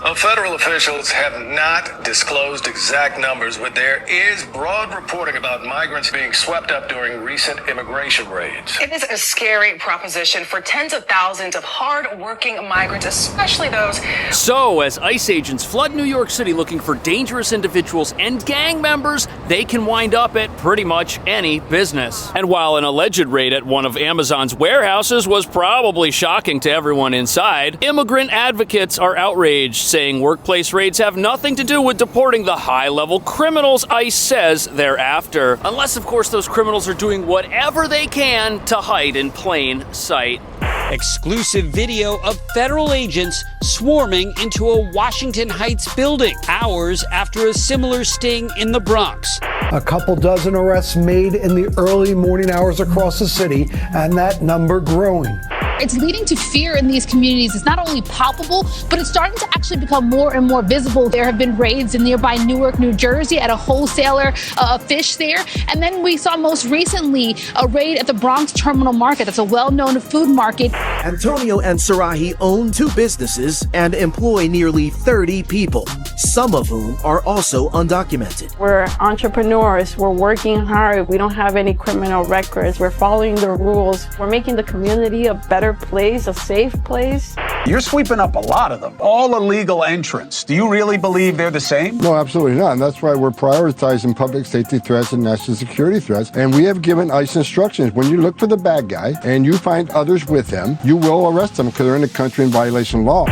Federal officials have not disclosed exact numbers, but there is broad reporting about migrants being swept up during recent immigration raids. It is a scary proposition for tens of thousands of hard-working migrants, especially those. So, as ICE agents flood New York City looking for dangerous individuals and gang members, they can wind up at pretty much any business. And while an alleged raid at one of Amazon's warehouses was probably shocking to everyone inside, immigrant advocates are outraged, saying workplace raids have nothing to do with deporting the high-level criminals ICE says they're after. Unless, of course, those criminals are doing whatever they can to hide in plain sight. Exclusive video of federal agents swarming into a Washington Heights building hours after a similar sting in the Bronx. A couple dozen arrests made in the early morning hours across the city, and that number growing. It's leading to fear in these communities. It's not only palpable, but it's starting to actually become more and more visible. There have been raids in nearby Newark, New Jersey at a wholesaler of fish there. And then we saw most recently a raid at the Bronx Terminal Market. That's a well-known food market. Antonio and Sarahi own two businesses and employ nearly 30 people, some of whom are also undocumented. We're entrepreneurs. We're working hard. We don't have any criminal records. We're following the rules. We're making the community a better place, a safe place. You're sweeping up a lot of them, all illegal entrants. Do you really believe they're the same? No, absolutely not. And that's why we're prioritizing public safety threats and national security threats. And we have given ICE instructions. When you look for the bad guy and you find others with them, you will arrest them because they're in the country in violation of law.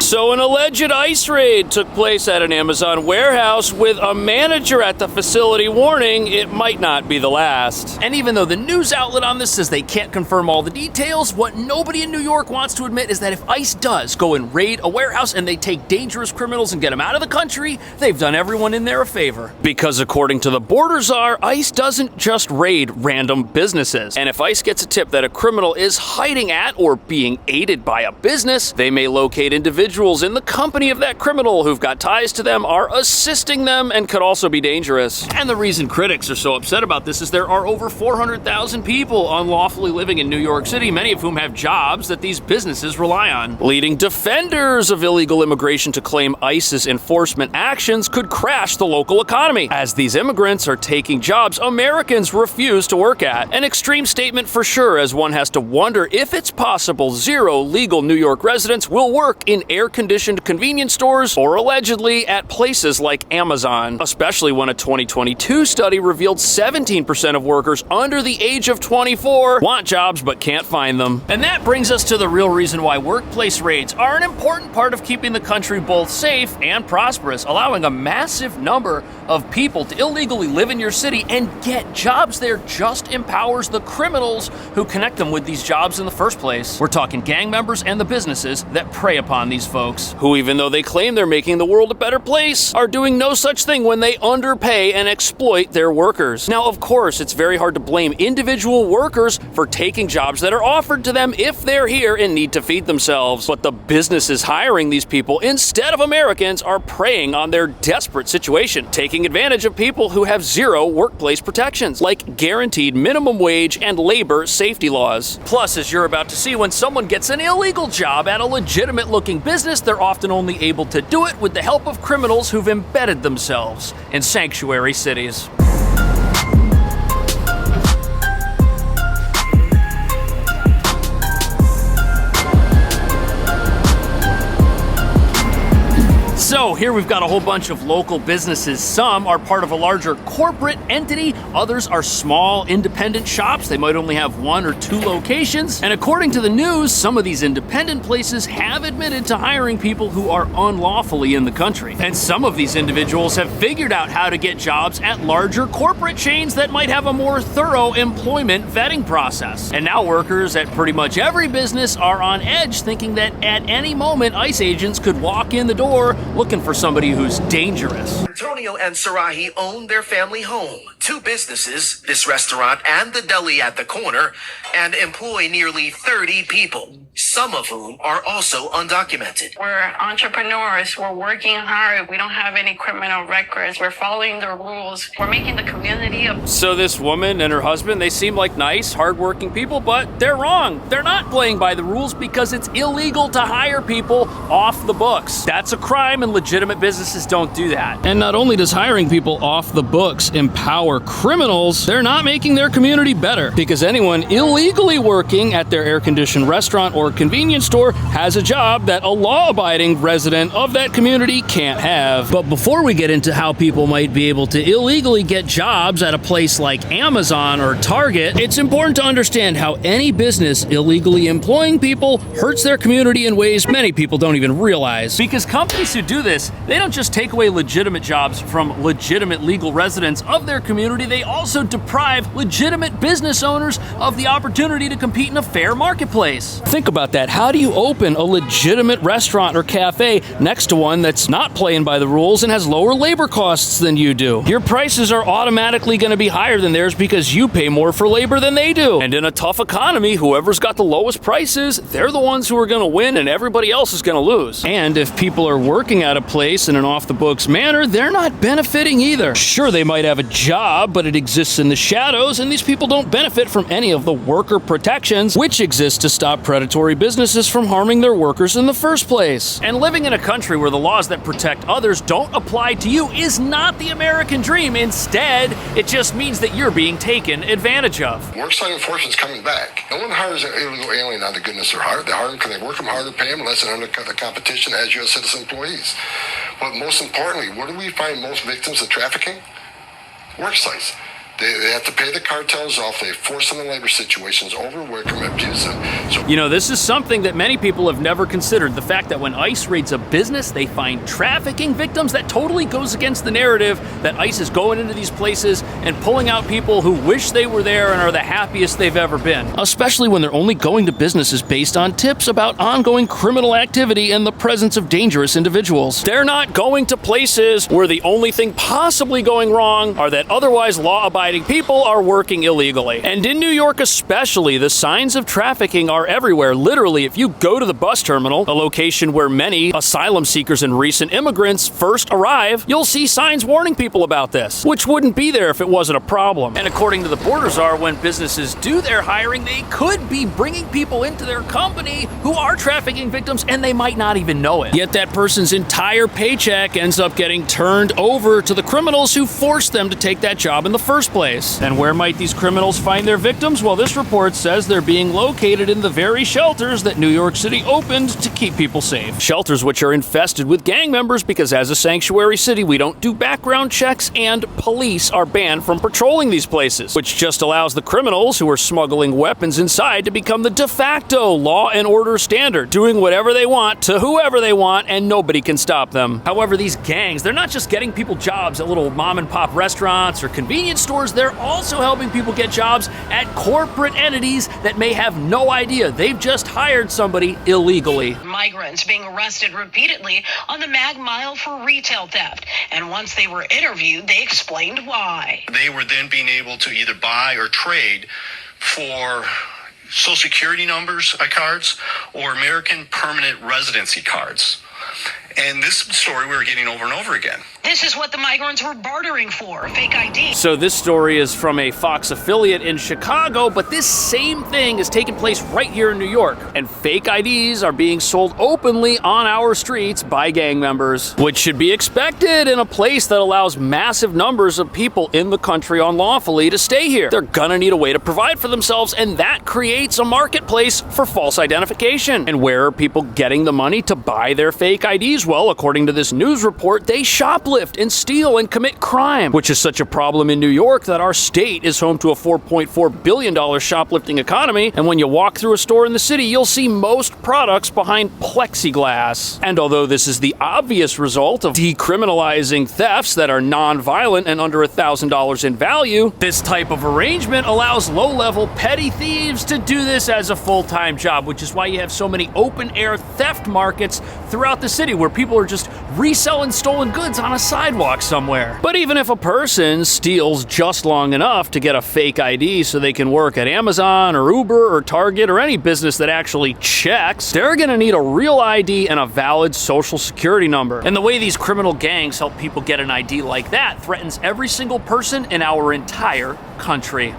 So an alleged ICE raid took place at an Amazon warehouse with a manager at the facility warning it might not be the last. And even though the news outlet on this says they can't confirm all the details, what nobody in New York wants to admit is that if ICE does go and raid a warehouse and they take dangerous criminals and get them out of the country, they've done everyone in there a favor. Because according to the border czar, ICE doesn't just raid random businesses. And if ICE gets a tip that a criminal is hiding at or being aided by a business, they may locate individuals in the company of that criminal who've got ties to them, are assisting them, and could also be dangerous. And the reason critics are so upset about this is there are over 400,000 people unlawfully living in New York City, many of whom have jobs that these businesses rely on, leading defenders of illegal immigration to claim ICE's enforcement actions could crash the local economy, as these immigrants are taking jobs Americans refuse to work at. An extreme statement for sure, as one has to wonder if it's possible zero legal New York residents will work in air-conditioned convenience stores or allegedly at places like Amazon, especially when a 2022 study revealed 17% of workers under the age of 24 want jobs but can't find them. And that brings us to the real reason why workplace raids are an important part of keeping the country both safe and prosperous, allowing a massive number of people to illegally live in your city and get jobs there just empowers the criminals who connect them with these jobs in the first place. We're talking gang members and the businesses that prey upon these folks, who, even though they claim they're making the world a better place, are doing no such thing when they underpay and exploit their workers. Now, of course, it's very hard to blame individual workers for taking jobs that are offered to them if they're here and need to feed themselves. But the businesses hiring these people instead of Americans are preying on their desperate situation, taking advantage of people who have zero workplace protections, like guaranteed minimum wage and labor safety laws. Plus, as you're about to see, when someone gets an illegal job at a legitimate-looking business, they're often only able to do it with the help of criminals who've embedded themselves in sanctuary cities. So here we've got a whole bunch of local businesses. Some are part of a larger corporate entity. Others are small independent shops. They might only have one or two locations. And according to the news, some of these independent places have admitted to hiring people who are unlawfully in the country. And some of these individuals have figured out how to get jobs at larger corporate chains that might have a more thorough employment vetting process. And now workers at pretty much every business are on edge, thinking that at any moment ICE agents could walk in the door looking for somebody who's dangerous. Antonio and Sarahi own their family home 2 businesses, this restaurant and the deli at the corner, and employ nearly 30 people, some of whom are also undocumented. We're entrepreneurs. We're working hard. We don't have any criminal records. We're following the rules. We're making the community a... So this woman and her husband, they seem like nice, hardworking people, but they're wrong. They're not playing by the rules because it's illegal to hire people off the books. That's a crime, and legitimate businesses don't do that. And not only does hiring people off the books empower criminals, they're not making their community better, because anyone illegally working at their air-conditioned restaurant or convenience store has a job that a law-abiding resident of that community can't have. But before we get into how people might be able to illegally get jobs at a place like Amazon or Target, it's important to understand how any business illegally employing people hurts their community in ways many people don't even realize. Because companies who do this, they don't just take away legitimate jobs from legitimate legal residents of their community, they also deprive legitimate business owners of the opportunity to compete in a fair marketplace. Think about that. How do you open a legitimate restaurant or cafe next to one that's not playing by the rules and has lower labor costs than you do? Your prices are automatically going to be higher than theirs because you pay more for labor than they do. And in a tough economy, whoever's got the lowest prices, they're the ones who are going to win and everybody else is going to lose. And if people are working at a place in an off-the-books manner, they're not benefiting either. Sure, they might have a job, but it exists in the shadows, and these people don't benefit from any of the worker protections which exist to stop predatory businesses from harming their workers in the first place. And living in a country where the laws that protect others don't apply to you is not the American dream. Instead, it just means that you're being taken advantage of. Worksite enforcement's coming back. No one hires an illegal alien out of the goodness of their heart. They hire them because they work them hard to pay them less and undercut the competition as U.S. citizen employees. But most importantly, where do we find most victims of trafficking? Work sites. They have to pay the cartels off. They force them in labor situations, overwork them, abuse them. So, you know, this is something that many people have never considered. The fact that when ICE raids a business, they find trafficking victims, that totally goes against the narrative that ICE is going into these places and pulling out people who wish they were there and are the happiest they've ever been. Especially when they're only going to businesses based on tips about ongoing criminal activity and the presence of dangerous individuals. They're not going to places where the only thing possibly going wrong are that otherwise law-abiding people are working illegally. And in New York especially, the signs of trafficking are everywhere. Literally, if you go to the bus terminal, a location where many asylum seekers and recent immigrants first arrive, you'll see signs warning people about this, which wouldn't be there if it wasn't a problem. And according to the Border Czar, when businesses do their hiring, they could be bringing people into their company who are trafficking victims, and they might not even know it. Yet that person's entire paycheck ends up getting turned over to the criminals who forced them to take that job in the first place. And where might these criminals find their victims? Well, this report says they're being located in the very shelters that New York City opened to keep people safe. Shelters which are infested with gang members because as a sanctuary city, we don't do background checks and police are banned from patrolling these places, which just allows the criminals who are smuggling weapons inside to become the de facto law and order standard, doing whatever they want to whoever they want and nobody can stop them. However, these gangs, they're not just getting people jobs at little mom and pop restaurants or convenience stores, they're also helping people get jobs at corporate entities that may have no idea they've just hired somebody illegally. Migrants being arrested repeatedly on the Mag Mile for retail theft. And once they were interviewed, they explained why. They were then being able to either buy or trade for Social Security numbers, cards, or American Permanent Residency cards. And this story we were getting over and over again. This is what the migrants were bartering for, fake ID. So this story is from a Fox affiliate in Chicago, but this same thing is taking place right here in New York. And fake IDs are being sold openly on our streets by gang members, which should be expected in a place that allows massive numbers of people in the country unlawfully to stay here. They're gonna need a way to provide for themselves, and that creates a marketplace for false identification. And where are people getting the money to buy their fake IDs? Well, according to this news report, they shoplift and steal and commit crime, which is such a problem in New York that our state is home to a $4.4 billion shoplifting economy. And when you walk through a store in the city, you'll see most products behind plexiglass. And although this is the obvious result of decriminalizing thefts that are non-violent and under $1,000 in value, this type of arrangement allows low-level petty thieves to do this as a full-time job, which is why you have so many open-air theft markets throughout the city where people are just reselling stolen goods on a sidewalk somewhere. But even if a person steals just long enough to get a fake ID so they can work at Amazon or Uber or Target or any business that actually checks, they're gonna need a real ID and a valid social security number. And the way these criminal gangs help people get an ID like that threatens every single person in our entire country.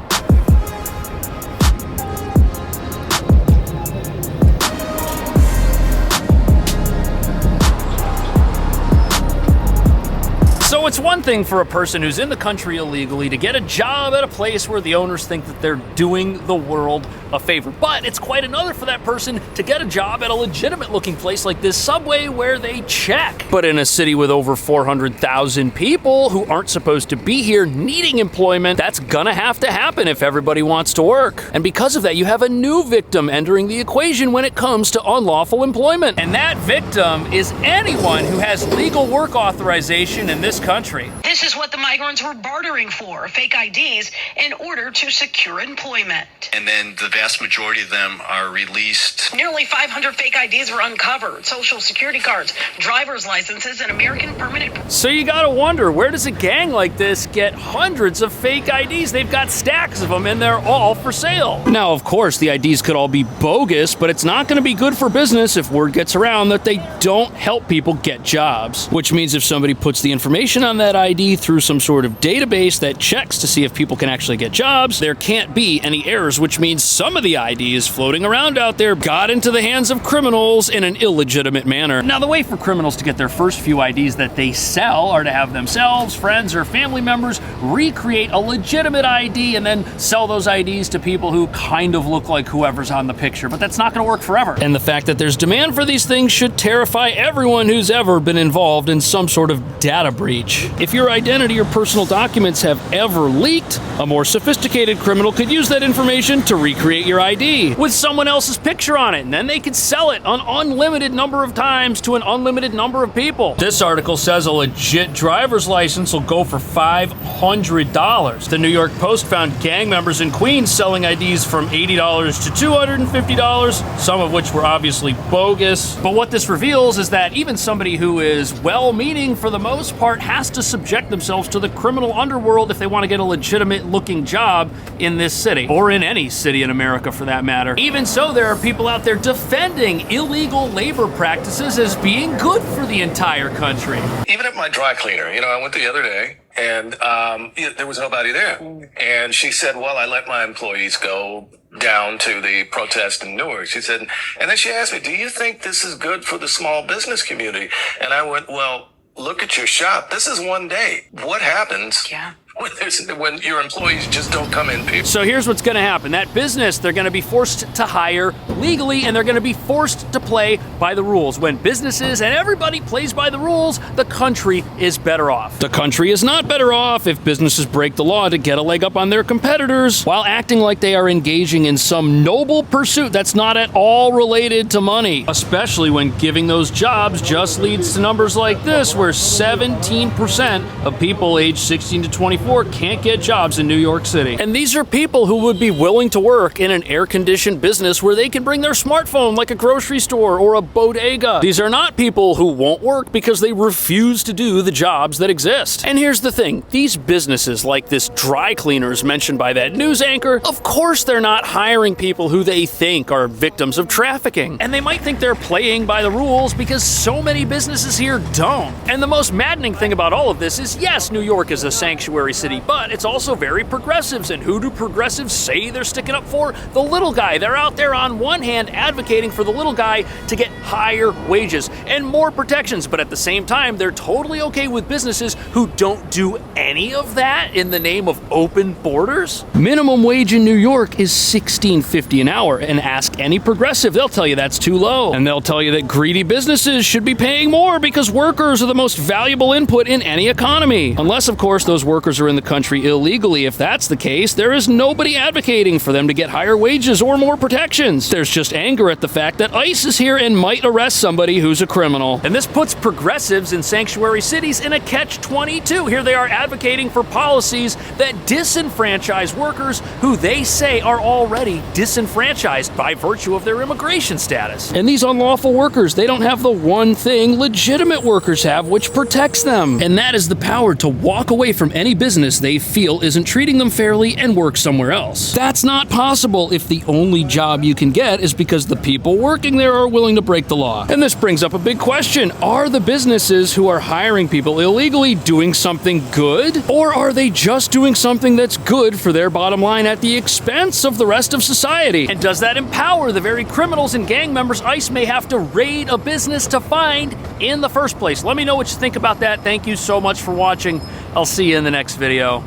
So it's one thing for a person who's in the country illegally to get a job at a place where the owners think that they're doing the world a favor. But it's quite another for that person to get a job at a legitimate looking place like this Subway where they check. But in a city with over 400,000 people who aren't supposed to be here needing employment, that's gonna have to happen if everybody wants to work. And because of that, you have a new victim entering the equation when it comes to unlawful employment. And that victim is anyone who has legal work authorization in this country. This is what the migrants were bartering for, fake IDs, in order to secure employment. And then the vast majority of them are released. Nearly 500 fake IDs were uncovered, social security cards, driver's licenses, and American permanent... So you gotta wonder, where does a gang like this get hundreds of fake IDs? They've got stacks of them and they're all for sale. Now, of course, the IDs could all be bogus, but it's not gonna be good for business if word gets around that they don't help people get jobs. Which means if somebody puts the information on that ID through some sort of database that checks to see if people can actually get jobs, there can't be any errors, which means some of the IDs floating around out there got into the hands of criminals in an illegitimate manner. Now, the way for criminals to get their first few IDs that they sell are to have themselves, friends, or family members recreate a legitimate ID and then sell those IDs to people who kind of look like whoever's on the picture. But that's not going to work forever. And the fact that there's demand for these things should terrify everyone who's ever been involved in some sort of data breach. If your identity or personal documents have ever leaked, a more sophisticated criminal could use that information to recreate your ID with someone else's picture on it, and then they could sell it an unlimited number of times to an unlimited number of people. This article says a legit driver's license will go for $500. The New York Post found gang members in Queens selling IDs from $80 to $250, some of which were obviously bogus. But what this reveals is that even somebody who is well-meaning for the most part has to subject themselves to the criminal underworld if they want to get a legitimate looking job in this city, or in any city in America for that matter. Even so, there are people out there defending illegal labor practices as being good for the entire country. Even at my dry cleaner, I went the other day and there was nobody there. And she said, well, I let my employees go down to the protest in Newark. She said, and then she asked me, do you think this is good for the small business community? And I went, well, look at your shop. This is one day. What happens when your employees just don't come in, people? So here's what's going to happen. That business, they're going to be forced to hire legally, and they're going to be forced to play by the rules. When businesses and everybody plays by the rules, the country is better off. The country is not better off if businesses break the law to get a leg up on their competitors while acting like they are engaging in some noble pursuit that's not at all related to money, especially when giving those jobs just leads to numbers like this, where 17% of people aged 16 to 24 can't get jobs in New York City. And these are people who would be willing to work in an air-conditioned business where they can bring their smartphone, like a grocery store or a bodega. These are not people who won't work because they refuse to do the jobs that exist. And here's the thing, these businesses like this dry cleaners mentioned by that news anchor, of course they're not hiring people who they think are victims of trafficking. And they might think they're playing by the rules because so many businesses here don't. And the most maddening thing about all of this is, yes, New York is a sanctuary city, but it's also very progressives. And who do progressives say they're sticking up for? The little guy. They're out there on one hand advocating for the little guy to get higher wages and more protections, but at the same time they're totally okay with businesses who don't do any of that in the name of open borders. Minimum wage in New York is $16.50 an hour, and ask any progressive, they'll tell you that's too low. And they'll tell you that greedy businesses should be paying more because workers are the most valuable input in any economy. Unless, of course, those workers are in the country illegally. If that's the case, there is nobody advocating for them to get higher wages or more protections. There's just anger at the fact that ICE is here and might arrest somebody who's a criminal. And this puts progressives in sanctuary cities in a catch-22. Here they are advocating for policies that disenfranchise workers who they say are already disenfranchised by virtue of their immigration status. And these unlawful workers, they don't have the one thing legitimate workers have which protects them. And that is the power to walk away from any business they feel isn't treating them fairly and work somewhere else. That's not possible if the only job you can get is because the people working there are willing to break the law. And this brings up a big question. Are the businesses who are hiring people illegally doing something good? Or are they just doing something that's good for their bottom line at the expense of the rest of society? And does that empower the very criminals and gang members ICE may have to raid a business to find in the first place? Let me know what you think about that. Thank you so much for watching. I'll see you in the next video.